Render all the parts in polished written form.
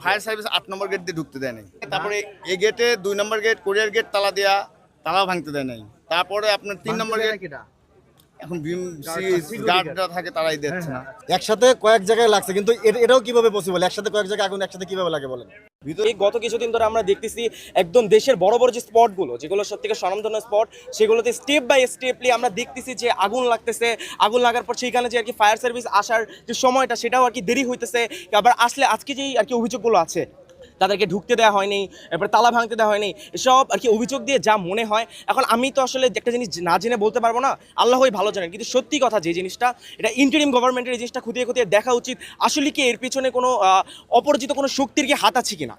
Fire service ৮ নম্বর gate দিয়ে ঢুকতে দেয় নাই। তারপরে এই গেটে ২ নম্বর গেট কোরিয়ার গেট তালা দেয়া, তালাও ভাঙতে দেয় নাই। তারপরে আপনার ৩ নম্বর গেট এখন গার্ডরা থাকে তারাই দিচ্ছে না। একসাথে কয়েক জায়গায় লাগছে, কিন্তু এটাও কিভাবে পসিবল? একসাথে কয়েক জায়গায় আগুন একসাথে কিভাবে লাগে বলেন? এই গত কিছুদিন ধরে আমরা দেখতেছি একদম দেশের বড় বড় যে স্পটগুলো, যেগুলো সত্যিকার স্বনামধন্য স্পট, সেগুলোতে স্টেপ বাই স্টেপলি আমরা দেখতেছি যে আগুন লাগতেছে। আগুন লাগার পর সেইখানে যে আর কি ফায়ার সার্ভিস আসার যে সময়টা, সেটাও আর কি দেরি হইতেছে। আবার আসলে আজকে যেই আর কি অভিযোগগুলো আছে, তাদেরকে ঢুকতে দেওয়া হয়নি, এরপর তালা ভাঙতে দেওয়া হয়নি, এসব আর কি অভিযোগ দিয়ে যা মনে হয়। এখন আমি তো আসলে একটা জিনিস না জেনে বলতে পারবো না, আল্লাহই ভালো জানেন। কিন্তু সত্যি কথা যে জিনিসটা, এটা ইন্টারিম গভর্নমেন্টের এই জিনিসটা খুঁটিয়ে খুঁটিয়ে দেখা উচিত, আসলে কি এর পিছনে কোনো অপরিচিত কোনো শক্তির কি হাত আছে কিনা।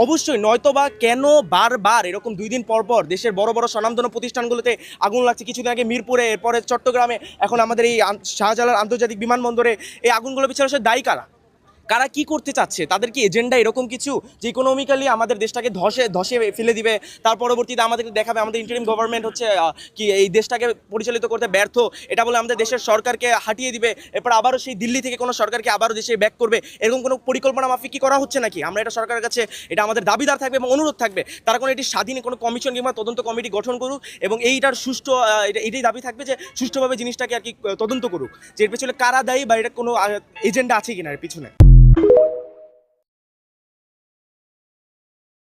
অবশ্যই, নয়তোবা কেন বারবার এরকম 2 দিন পর পর দেশের বড় বড় স্বনামধন্য প্রতিষ্ঠানগুলোতে আগুন লাগছে? কিছুদিন আগে মিরপুরে, এরপরে চট্টগ্রামে, এখন আমাদের এই শাহজালাল আন্তর্জাতিক বিমানবন্দরে এই আগুনগুলো পিছনে আসলে দায়ী কারা? কারা কি করতে চাচ্ছে? তাদের কি এজেন্ডা এরকম কিছু যে ইকোনমিক্যালি আমাদের দেশটাকে ধসে ফেলে দিবে, তার পরবর্তীতে আমাদেরকে দেখাবে আমাদের ইন্টারিম গভর্নমেন্ট হচ্ছে কি এই দেশটাকে পরিচালিত করতে ব্যর্থ, এটা বলে আমাদের দেশের সরকারকে হাঁটিয়ে দিবে, এরপর আবারও সেই দিল্লি থেকে কোনো সরকারকে আবারও দেশে ব্যাক করবে? এরকম কোনো পরিকল্পনা মাফিক কি করা হচ্ছে নাকি? আমরা এটা সরকারের কাছে এটা আমাদের দাবিদার থাকবে এবং অনুরোধ থাকবে, তারা কোনো এটি স্বাধীন কোনো কমিশন কিংবা তদন্ত কমিটি গঠন করুক এবং এইটার সুষ্ঠু এটাই দাবি থাকবে যে সুষ্ঠুভাবে জিনিসটাকে আর কি তদন্ত করুক, যে এর পেছনে কারা দায়ী বা এটা কোনো এজেন্ডা আছে কিনা এর পিছনে।